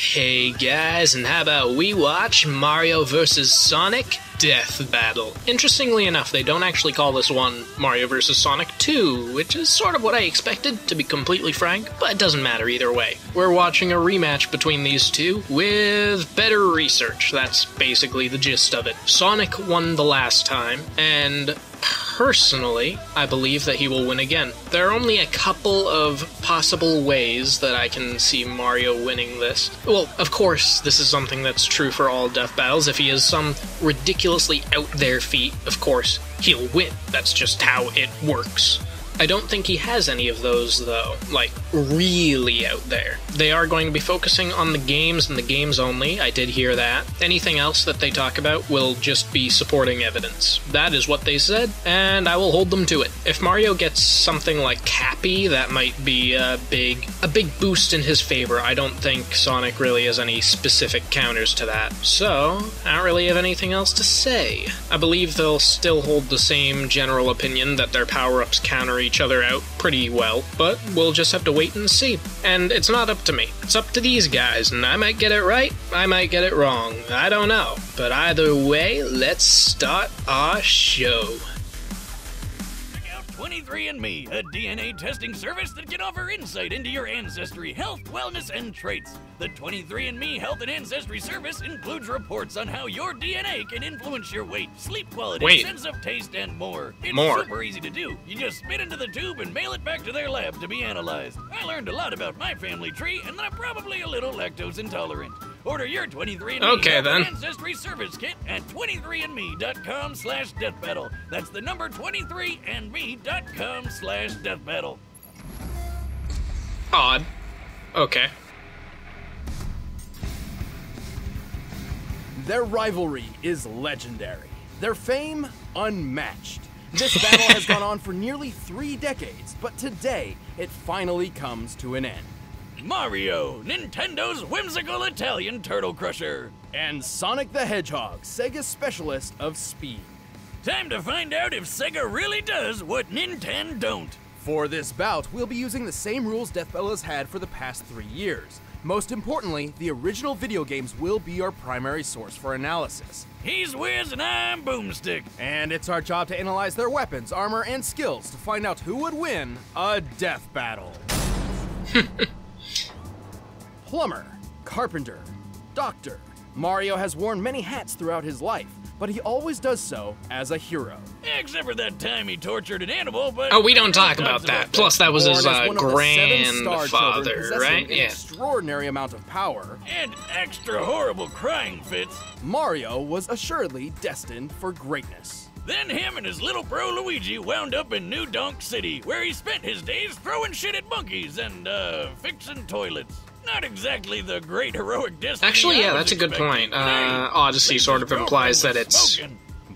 Hey guys, and how about we watch Mario vs. Sonic Death Battle? Interestingly enough, they don't actually call this one Mario vs. Sonic 2, which is sort of what I expected, to be completely frank, but it doesn't matter either way. We're watching a rematch between these two with better research. That's basically the gist of it. Sonic won the last time, and personally, I believe that he will win again. There are only a couple of possible ways that I can see Mario winning this. Well, of course, this is something that's true for all death battles. If he has some ridiculously out there feat, of course, he'll win. That's just how it works. I don't think he has any of those, though, like, really out there. They are going to be focusing on the games and the games only, I did hear that. Anything else that they talk about will just be supporting evidence. That is what they said, and I will hold them to it. If Mario gets something like Cappy, that might be a big boost in his favor. I don't think Sonic really has any specific counters to that. So, I don't really have anything else to say. I believe they'll still hold the same general opinion that their power-ups counter each other out pretty well, but we'll just have to wait and see. And it's not up to me. It's up to these guys, and I might get it right, I might get it wrong. I don't know. But either way, let's start our show. 23andMe, a DNA testing service that can offer insight into your ancestry, health, wellness, and traits. The 23andMe Health and Ancestry Service includes reports on how your DNA can influence your weight, sleep quality, sense of taste, and more. It's super easy to do. You just spit into the tube and mail it back to their lab to be analyzed. I learned a lot about my family tree, and I'm probably a little lactose intolerant. Order your 23andMe Health and Ancestry Service Kit at 23andme.com/deathbattle. That's the number 23andme.com/deathbattle. Odd. Okay. Their rivalry is legendary. Their fame, unmatched. This battle has gone on for nearly 3 decades, but today, it finally comes to an end. Mario, Nintendo's whimsical Italian turtle crusher. And Sonic the Hedgehog, Sega's specialist of speed. Time to find out if Sega really does what Nintendo don't. For this bout, we'll be using the same rules Death Battle has had for the past 3 years. Most importantly, the original video games will be our primary source for analysis. He's Wiz and I'm Boomstick. And it's our job to analyze their weapons, armor, and skills to find out who would win a death battle. Plumber, carpenter, doctor. Mario has worn many hats throughout his life, but he always does so as a hero. Except for that time he tortured an animal, but... Oh, we don't talk about that. Plus, that was his grandfather, right? An extraordinary amount of power. And extra horrible crying fits. Mario was assuredly destined for greatness. Then him and his little bro Luigi wound up in New Donk City, where he spent his days throwing shit at monkeys and, fixing toilets. Not exactly the great heroic destiny. Actually, yeah, that's a good point. Odyssey sort of implies that it's...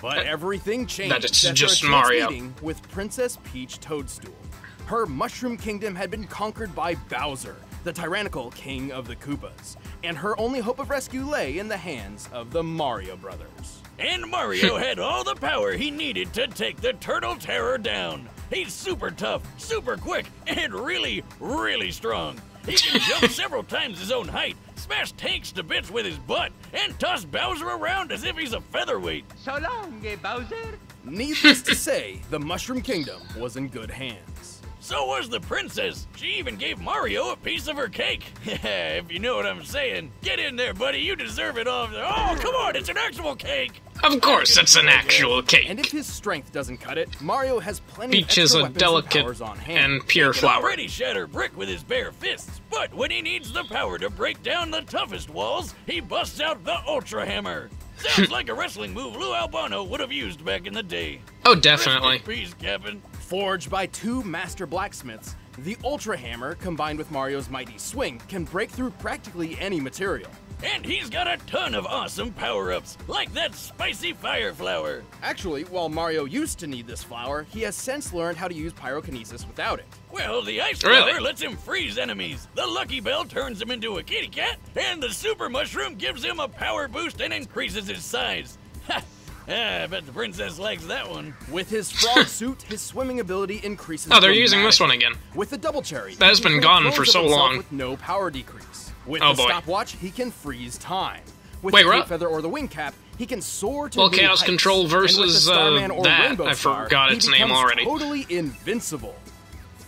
But everything changed. That it's just Mario. With Princess Peach Toadstool. Her Mushroom Kingdom had been conquered by Bowser, the tyrannical king of the Koopas, and her only hope of rescue lay in the hands of the Mario Brothers. And Mario had all the power he needed to take the Turtle Terror down. He's super tough, super quick, and really, really strong. He can jump several times his own height, smash tanks to bits with his butt, and toss Bowser around as if he's a featherweight. So long, Bowser. Needless to say, the Mushroom Kingdom was in good hands. So was the princess. She even gave Mario a piece of her cake. If you know what I'm saying. Get in there, buddy. You deserve it all. Oh, come on. It's an actual cake. Of course, it's an actual cake. And if his strength doesn't cut it, Mario has plenty Peach of extra is a weapons delicate and powers on hand. and pure He can flower. already shatter brick with his bare fists, but when he needs the power to break down the toughest walls, he busts out the Ultra Hammer. Sounds like a wrestling move Lou Albano would have used back in the day. Oh, definitely. Rest in peace, Captain. Forged by 2 master blacksmiths, the Ultra Hammer, combined with Mario's mighty swing, can break through practically any material. And he's got a ton of awesome power-ups, like that spicy fire flower. Actually, while Mario used to need this flower, he has since learned how to use pyrokinesis without it. Well, the ice flower lets him freeze enemies, the Lucky Bell turns him into a kitty cat, and the Super Mushroom gives him a power boost and increases his size. Ha! I bet the princess likes that one. With his frog suit, his swimming ability increases. Oh, they're using this one again. With the double cherry, that has been gone for so long. With no power decrease. With Oh the boy. stopwatch, he can freeze time. With Wait, the what? cape feather or the wing cap, he can soar to Well, new Chaos heights. Control And with the versus, Starman or that. Rainbow I Star, forgot he its name becomes already. totally invincible.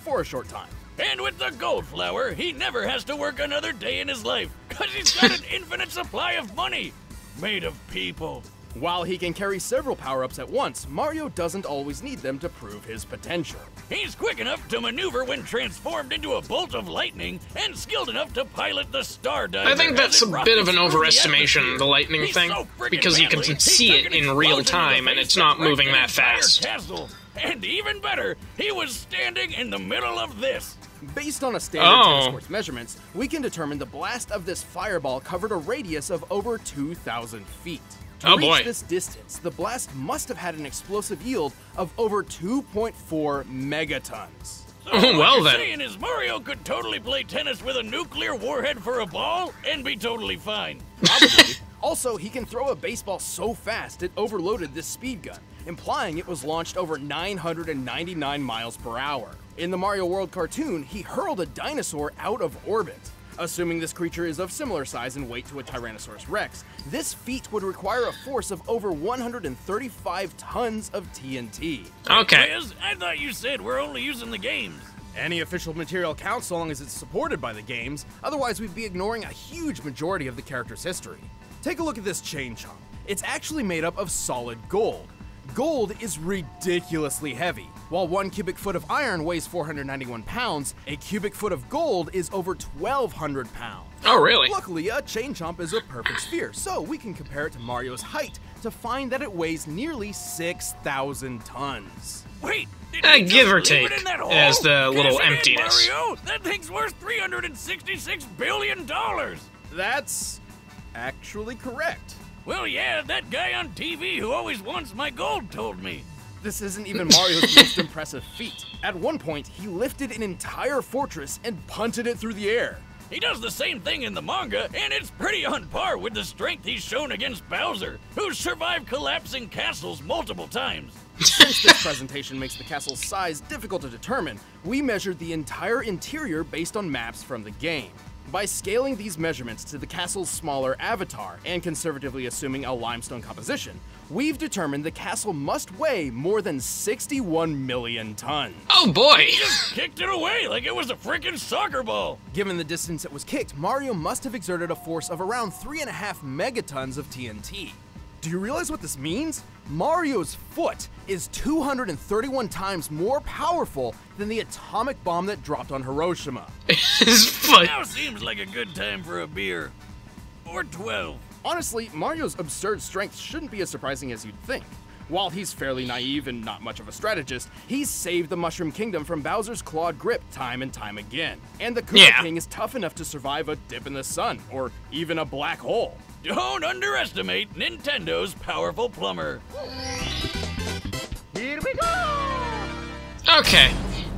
For a short time. And with the gold flower, he never has to work another day in his life, cause he's got an infinite supply of money, made of people. While he can carry several power-ups at once, Mario doesn't always need them to prove his potential. He's quick enough to maneuver when transformed into a bolt of lightning, and skilled enough to pilot the Star Diver. I think that's as a it bit of an rockets through overestimation, atmosphere. the lightning He's thing, so friggin' because you can manly, he see took it an in real explosion to the time, and face it's not that wrecked moving an that entire fast. castle. And even better, he was standing in the middle of this. Based on a standard Oh. tennis court's measurements, we can determine the blast of this fireball covered a radius of over 2,000 feet. To Oh, reach boy. this distance, the blast must have had an explosive yield of over 2.4 megatons. So Well, what you're then. saying is Mario could totally play tennis with a nuclear warhead for a ball and be totally fine. Probably. Also, he can throw a baseball so fast it overloaded this speed gun, implying it was launched over 999 miles per hour. In the Mario World cartoon, he hurled a dinosaur out of orbit. Assuming this creature is of similar size and weight to a Tyrannosaurus Rex, this feat would require a force of over 135 tons of TNT. Okay. Liz, I thought you said we're only using the games. Any official material counts so long as it's supported by the games, otherwise we'd be ignoring a huge majority of the character's history. Take a look at this chain chomp. It's actually made up of solid gold. Gold is ridiculously heavy. While 1 cubic foot of iron weighs 491 pounds, a cubic foot of gold is over 1,200 pounds. Oh, really? Luckily, a chain chomp is a perfect sphere, so we can compare it to Mario's height to find that it weighs nearly 6,000 tons. Wait, did he Give just or leave take, it in that hole? as the little Cash it in, emptiness. Mario. That thing's worth $366 billion. That's actually correct. Well, yeah, that guy on TV who always wants my gold told me. This isn't even Mario's most impressive feat. At one point, he lifted an entire fortress and punted it through the air. He does the same thing in the manga, and it's pretty on par with the strength he's shown against Bowser, who's survived collapsing castles multiple times. Since this presentation makes the castle's size difficult to determine, we measured the entire interior based on maps from the game. By scaling these measurements to the castle's smaller avatar and conservatively assuming a limestone composition, we've determined the castle must weigh more than 61 million tons. Oh, boy. Just kicked it away like it was a freaking soccer ball. Given the distance it was kicked, Mario must have exerted a force of around 3.5 megatons of TNT. Do you realize what this means? Mario's foot is 231 times more powerful than the atomic bomb that dropped on Hiroshima. His foot. Now seems like a good time for a beer. Or 12. Honestly, Mario's absurd strength shouldn't be as surprising as you'd think. While he's fairly naive and not much of a strategist, he's saved the Mushroom Kingdom from Bowser's clawed grip time and time again. And the Koopa Yeah. King is tough enough to survive a dip in the sun, or even a black hole. Don't underestimate Nintendo's powerful plumber. Here we go! Okay.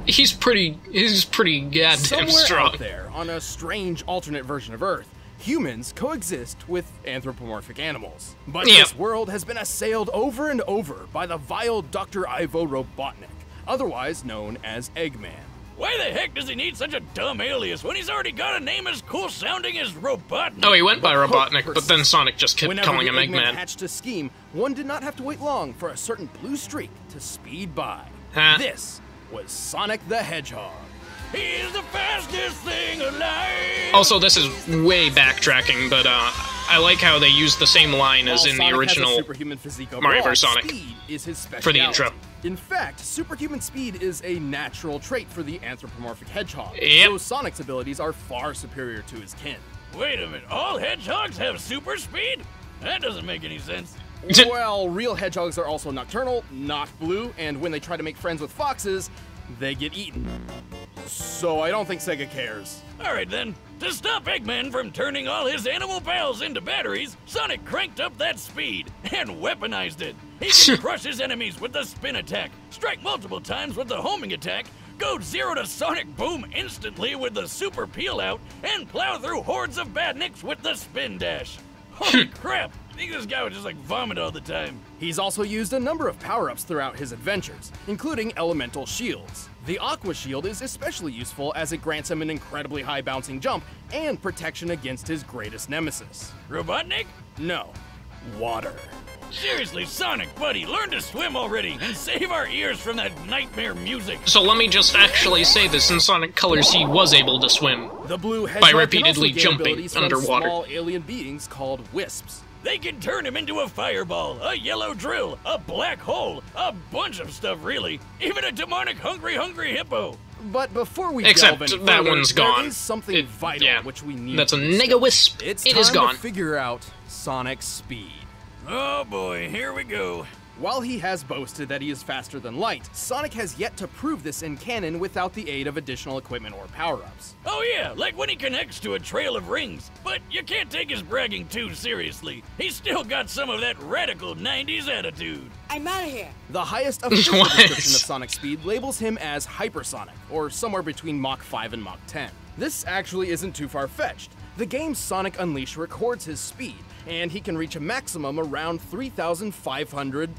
He's pretty goddamn Somewhere strong. out there, on a strange alternate version of Earth, humans coexist with anthropomorphic animals. But Yep. this world has been assailed over and over by the vile Dr. Ivo Robotnik, otherwise known as Eggman. Why the heck does he need such a dumb alias when he's already got a name as cool sounding as Robotnik? Oh, he went by Hope Robotnik, but then persists. Sonic just kept Whenever calling the him Eggman Eggman. hatched a scheme, one did not have to wait long for a certain blue streak to speed by. Huh. This was Sonic the Hedgehog. He's the fastest thing alive! Also, this is way backtracking, but I like how they use the same line as While in Sonic the original has a superhuman physique Mario overall, vs. Sonic. Speed is his specialty. For the intro. In fact, superhuman speed is a natural trait for the anthropomorphic hedgehog. Yep. So Sonic's abilities are far superior to his kin. Wait a minute, all hedgehogs have super speed? That doesn't make any sense. Well, real hedgehogs are also nocturnal, not blue, and when they try to make friends with foxes, they get eaten. So I don't think Sega cares. Alright then, to stop Eggman from turning all his animal pals into batteries, Sonic cranked up that speed and weaponized it. He can crush his enemies with the spin attack, strike multiple times with the homing attack, go 0 to Sonic Boom instantly with the super peel out, and plow through hordes of badniks with the spin dash. Holy crap! I think this guy would just like vomit all the time. He's also used a number of power-ups throughout his adventures, including elemental shields. The Aqua Shield is especially useful as it grants him an incredibly high bouncing jump and protection against his greatest nemesis. Robotnik? No, water. Seriously, Sonic, buddy, learn to swim already and save our ears from that nightmare music. So let me just actually say this, in Sonic Colors he was able to swim. The blue By hedgehog repeatedly can also gain jumping abilities from underwater. small alien beings called wisps. They can turn him into a fireball, a yellow drill, a black hole, a bunch of stuff really, even a demonic hungry hippo. But before we Except delve any that further, one's gone. there is something vital yeah, which we need that's to a discuss. Nega Wisp. It's It time is gone. to figure out Sonic's speed. Oh boy, here we go. While he has boasted that he is faster than light, Sonic has yet to prove this in canon without the aid of additional equipment or power-ups. Oh yeah, like when he connects to a trail of rings. But you can't take his bragging too seriously. He's still got some of that radical 90s attitude. I'm out of here. The highest official What? description of Sonic's speed labels him as hypersonic, or somewhere between Mach 5 and Mach 10. This actually isn't too far-fetched. The game Sonic Unleashed records his speed, and he can reach a maximum around 3,500,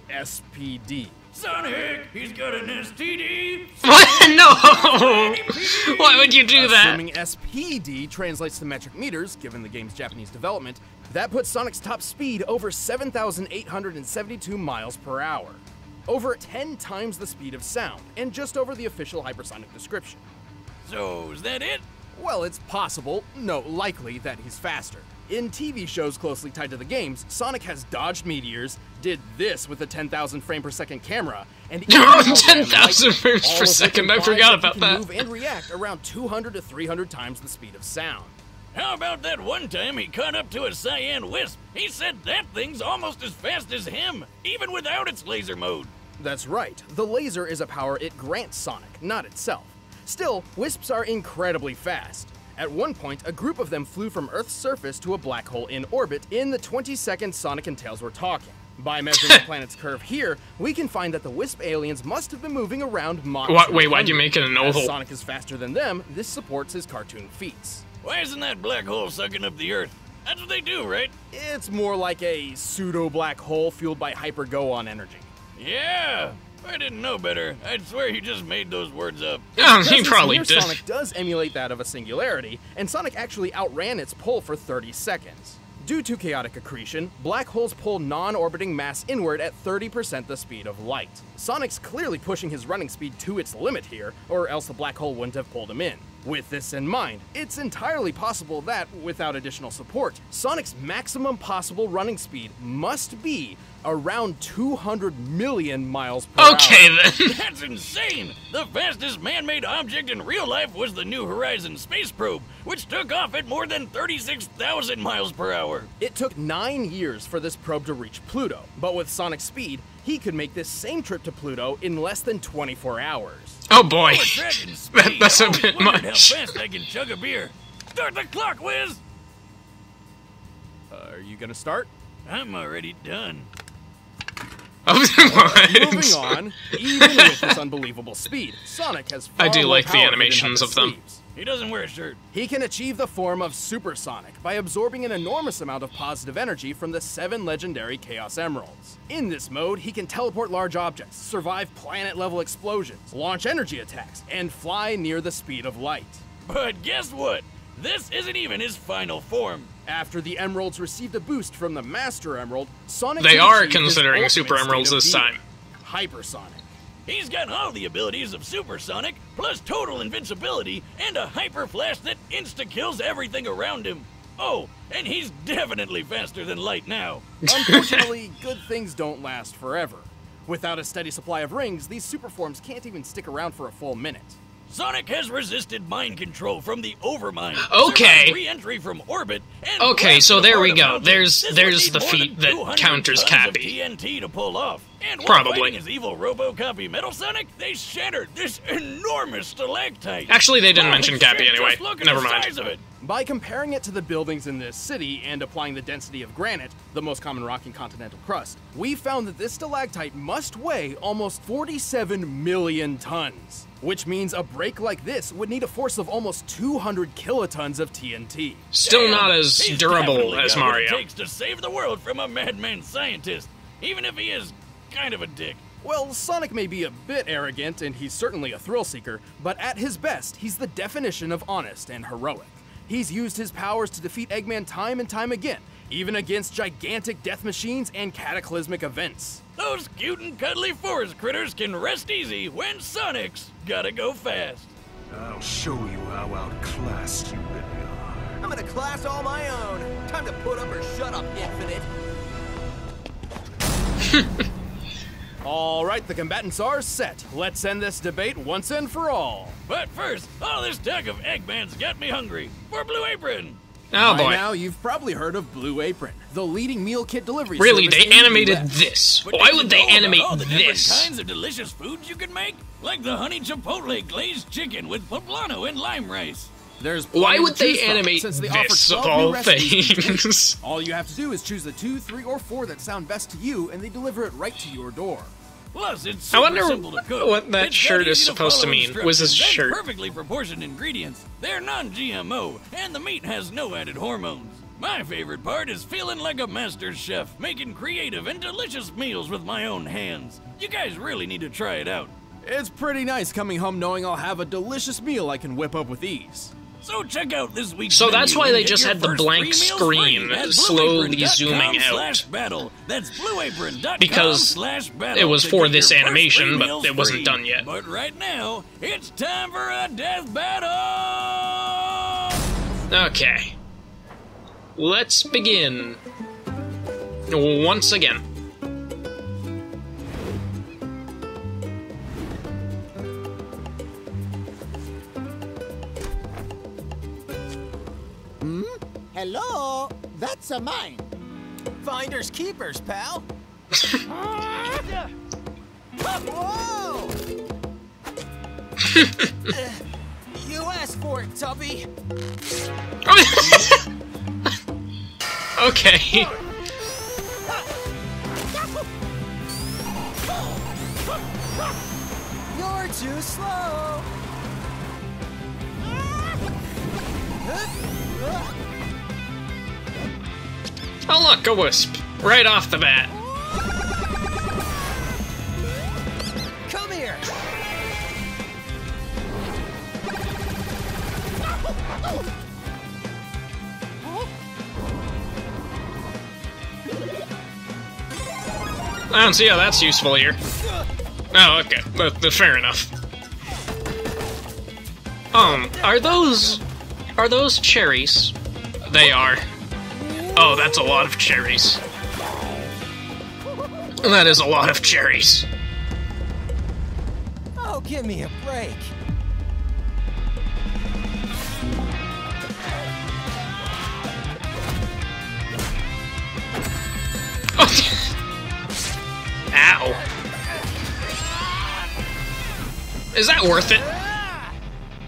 SPD. Sonic, he's got an STD. What? No! Why would you do that? Assuming SPD translates to metric meters, given the game's Japanese development, that puts Sonic's top speed over 7,872 miles per hour. Over 10 times the speed of sound, and just over the official hypersonic description. So, is that it? Well, it's possible, no, likely, that he's faster. In TV shows closely tied to the games, Sonic has dodged meteors, did this with a 10,000 frame per second camera, and even Oh, held 10,000 light, frames all per of which second, I implies forgot that about he that. can move and react around 200 to 300 times the speed of sound. How about that one time he caught up to a cyan wisp? He said that thing's almost as fast as him, even without its laser mode. That's right, the laser is a power it grants Sonic, not itself. Still, wisps are incredibly fast. At one point, a group of them flew from Earth's surface to a black hole in orbit in the 20 seconds Sonic and Tails were talking. By measuring the planet's curve here, we can find that the Wisp aliens must have been moving around Mach Wait, why'd you make it an As oval? Sonic is faster than them, this supports his cartoon feats. Why isn't that black hole sucking up the Earth? That's what they do, right? It's more like a pseudo-black hole fueled by hyper-go-on energy. Yeah! If I didn't know better, I'd swear he just made those words up. Oh, he Presence probably near did. Sonic does emulate that of a singularity, and Sonic actually outran its pull for 30 seconds. Due to chaotic accretion, black holes pull non-orbiting mass inward at 30% the speed of light. Sonic's clearly pushing his running speed to its limit here, or else the black hole wouldn't have pulled him in. With this in mind, it's entirely possible that, without additional support, Sonic's maximum possible running speed must be around 200 million miles per hour. Okay then. That's insane! The fastest man-made object in real life was the New Horizons space probe, which took off at more than 36,000 miles per hour. It took 9 years for this probe to reach Pluto, but with Sonic's speed, he could make this same trip to Pluto in less than 24 hours. Oh boy. Oh, attracting speed. That's a I always bit wondered much. how fast I can chug a beer. Start the clock, Wiz! Are you gonna start? I'm already done. Moving on, even with this unbelievable speed, Sonic has far I do more like the power hidden animations up of his them. sleeves. He doesn't wear a shirt. He can achieve the form of Super Sonic by absorbing an enormous amount of positive energy from the 7 legendary Chaos Emeralds. In this mode, he can teleport large objects, survive planet-level explosions, launch energy attacks, and fly near the speed of light. But guess what? This isn't even his final form. After the Emeralds received a boost from the Master Emerald, Sonic They can are achieve his considering ultimate Super state Emeralds of this being, time. Hypersonic. He's got all the abilities of Super Sonic, plus total invincibility, and a hyper flash that insta-kills everything around him. Oh, and he's definitely faster than light now. Unfortunately, good things don't last forever. Without a steady supply of rings, these super forms can't even stick around for a full minute. Sonic has resisted mind control from the Overmind. Okay. survived re-entry from orbit, and Okay, so blasted there we apart a go. mountain. There's This would the need more feat than that 200 counters tons Cappy. of TNT to pull off. And while Probably. fighting his evil robo-copy Metal Sonic, they shattered this enormous stalactite. Actually, they didn't Holy mention Cappy shit, anyway. just look at Never the mind. size of it. By comparing it to the buildings in this city and applying the density of granite, the most common rock in continental crust, we found that this stalactite must weigh almost 47 million tons, which means a break like this would need a force of almost 200 kilotons of TNT. Still not as He's durable definitely as got what Mario. it takes to save the world from a madman scientist, even if he is kind of a dick. Well, Sonic may be a bit arrogant, and he's certainly a thrill-seeker, but at his best, he's the definition of honest and heroic. He's used his powers to defeat Eggman time and time again, even against gigantic death machines and cataclysmic events. Those cute and cuddly forest critters can rest easy when Sonic's gotta go fast. I'll show you how outclassed you really are. I'm in a class all my own. Time to put up or shut up, Infinite. All right, the combatants are set. Let's end this debate once and for all. But first, all this talk of Eggman's got me hungry for Blue Apron. Oh By boy. now, you've probably heard of Blue Apron, the leading meal kit delivery Really, service they in the animated US. this. But Why did would you they know about animate all the different this? kinds of delicious foods you can make? Like the honey chipotle glazed chicken with poblano and lime rice. There's Why plenty would to choose they from, animate since they offer this of 12 new all recipes each week. things? All you have to do is choose the 2, 3, or 4 that sound best to you, and they deliver it right to your door. Plus, it's I super wonder simple to cook. what that It's shirt that is easy supposed to follow mean. Was this instructions and shirt? perfectly proportioned ingredients. They're non-GMO, and the meat has no added hormones. My favorite part is feeling like a master chef, making creative and delicious meals with my own hands. You guys really need to try it out. It's pretty nice coming home knowing I'll have a delicious meal I can whip up with ease. So check out this week's So that's menu why and they get just your had the first blank 3 meals screen free at slowly blueapron.com zooming out. /battle. That's blueapron.com Because /battle it was to for get this your first animation, 3 but meals it wasn't free. done yet. But right now, it's time for a death battle! Okay. Let's begin. Once again. Hello? That's a mine. Finders keepers, pal. Whoa! You asked for it, Tubby. Okay. You're too slow. Oh look, a wisp. Right off the bat. Come here. I don't see how that's useful here. Oh, okay. Fair enough. Are those cherries? They are. Oh, that's a lot of cherries. That is a lot of cherries. Oh, give me a break. Ow. Is that worth it?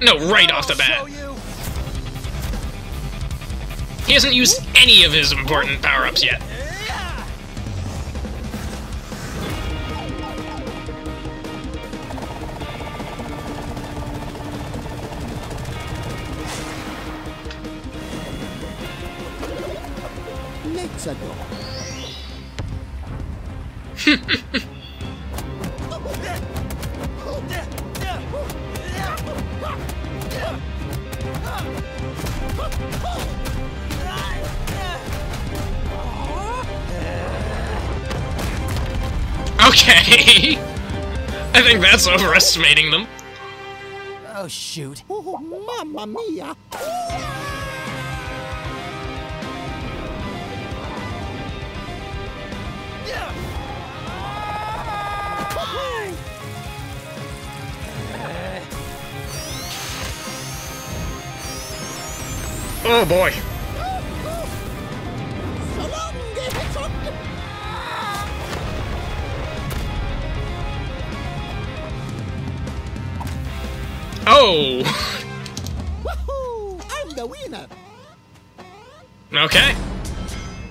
No, right off the bat. Show you. He hasn't used any of his important power-ups yet. Let's go. Okay. I think that's overestimating them. Oh, shoot. Oh, mamma mia. Oh boy. Oh. Woohoo! I'm the winner. Okay.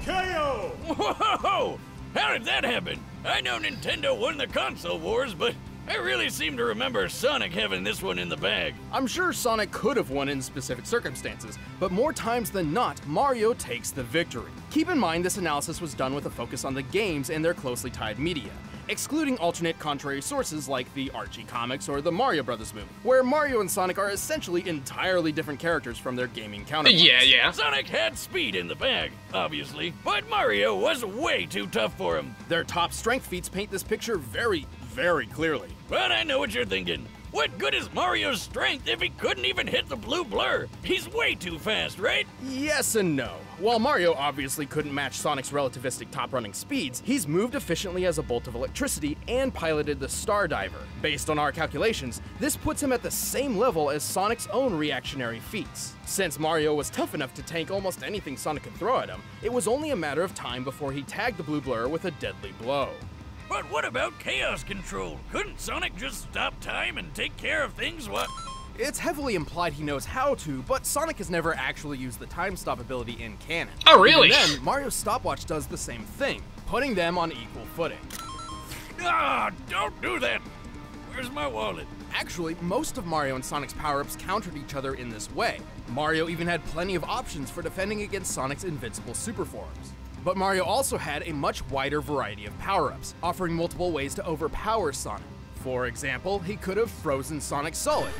KO! Whoa! How did that happen? I know Nintendo won the console wars, but I really seem to remember Sonic having this one in the bag. I'm sure Sonic could have won in specific circumstances, but more times than not, Mario takes the victory. Keep in mind this analysis was done with a focus on the games and their closely tied media, excluding alternate contrary sources like the Archie comics or the Mario Brothers movie, where Mario and Sonic are essentially entirely different characters from their gaming counterparts. Yeah. Sonic had speed in the bag, obviously, but Mario was way too tough for him. Their top strength feats paint this picture very, very clearly. But I know what you're thinking. What good is Mario's strength if he couldn't even hit the blue blur? He's way too fast, right? Yes and no. While Mario obviously couldn't match Sonic's relativistic top-running speeds, he's moved efficiently as a bolt of electricity and piloted the Star Diver. Based on our calculations, this puts him at the same level as Sonic's own reactionary feats. Since Mario was tough enough to tank almost anything Sonic could throw at him, it was only a matter of time before he tagged the blue blur with a deadly blow. But what about chaos control? Couldn't Sonic just stop time and take care of things? What? It's heavily implied he knows how to, but Sonic has never actually used the time stop ability in canon. Oh, really? Even then, Mario's stopwatch does the same thing, putting them on equal footing. Ah, don't do that! Where's my wallet? Actually, most of Mario and Sonic's power-ups countered each other in this way. Mario even had plenty of options for defending against Sonic's invincible superforms. But Mario also had a much wider variety of power-ups, offering multiple ways to overpower Sonic. For example, he could have frozen Sonic solid,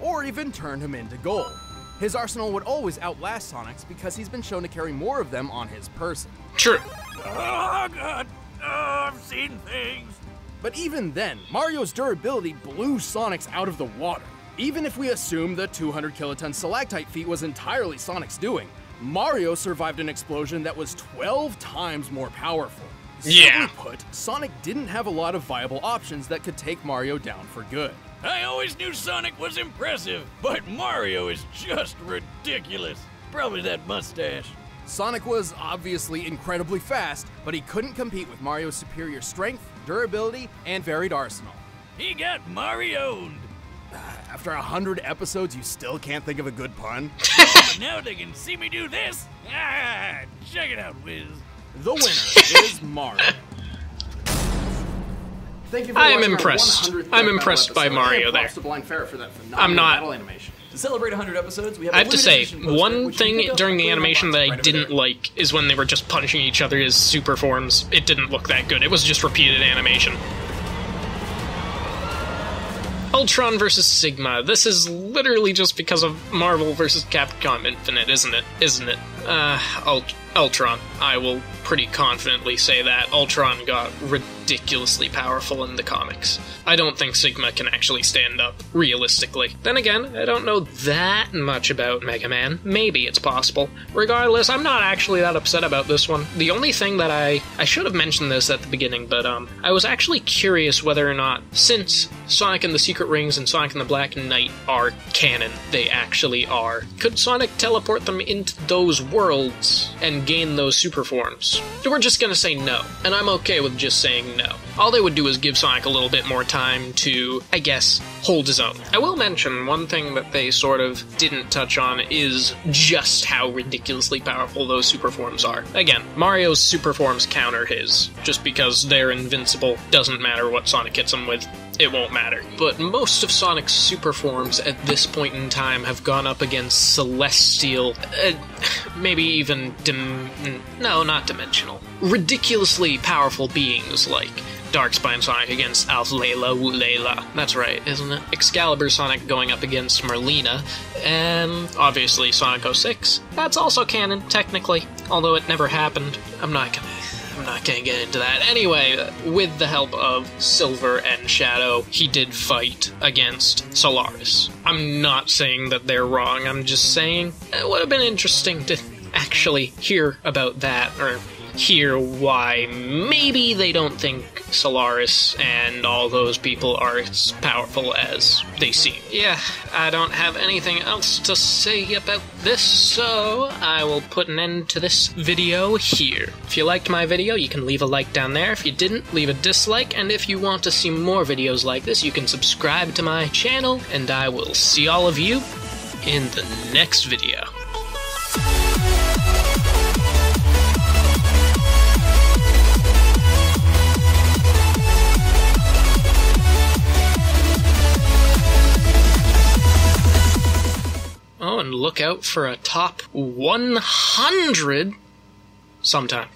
or even turned him into gold. His arsenal would always outlast Sonic's because he's been shown to carry more of them on his person. True. Oh, God. Oh, I've seen things. But even then, Mario's durability blew Sonic's out of the water. Even if we assume the 200 kiloton stalactite feat was entirely Sonic's doing, Mario survived an explosion that was 12 times more powerful. Yeah. Simply put, Sonic didn't have a lot of viable options that could take Mario down for good. I always knew Sonic was impressive, but Mario is just ridiculous. Probably that mustache. Sonic was obviously incredibly fast, but he couldn't compete with Mario's superior strength, durability, and varied arsenal. He got Mario'd. After 100 episodes, you still can't think of a good pun? But now they can see me do this. Ah, check it out, Wiz. The winner is Mario. Thank you for I am watching our impressed. 100th I'm Battle impressed by episode, Mario and props there. to Blind Ferret for that phenomenal I'm not. battle animation. To celebrate 100 episodes, we have I have to limited say, edition poster, one which you can thing pick up during at the the animation that box I right over didn't there. like is when they were just punching each other as super forms. It didn't look that good. It was just repeated animation. Ultron versus Sigma. This is literally just because of Marvel versus Capcom Infinite, isn't it? Ultron. I will pretty confidently say that. Ultron got ridiculously powerful in the comics. I don't think Sigma can actually stand up, realistically. Then again, I don't know that much about Mega Man. Maybe it's possible. Regardless, I'm not actually that upset about this one. The only thing that I should have mentioned this at the beginning, but I was actually curious whether or not, since Sonic and the Secret Rings and Sonic and the Black Knight are canon, they actually are, could Sonic teleport them into those worlds and gain those super forms? We're just gonna say no, and I'm okay with just saying no. All they would do is give Sonic a little bit more time to, I guess, hold his own. I will mention one thing that they sort of didn't touch on is just how ridiculously powerful those super forms are. Again, Mario's super forms counter his, just because they're invincible, doesn't matter what Sonic hits them with. It won't matter. But most of Sonic's super forms at this point in time have gone up against celestial, maybe even no, not dimensional, ridiculously powerful beings like Darkspine Sonic against Alph Layla Wulayla. That's right, isn't it? Excalibur Sonic going up against Merlina, and obviously Sonic 06. That's also canon, technically, although it never happened. I'm not gonna get into that. Anyway, with the help of Silver and Shadow, he did fight against Solaris. I'm not saying that they're wrong, I'm just saying it would have been interesting to actually hear about that, or hear why maybe they don't think Solaris and all those people are as powerful as they seem. Yeah, I don't have anything else to say about this, so I will put an end to this video here. If you liked my video, you can leave a like down there. If you didn't, leave a dislike, and if you want to see more videos like this, you can subscribe to my channel, and I will see all of you in the next video. look out for a top 100 sometime.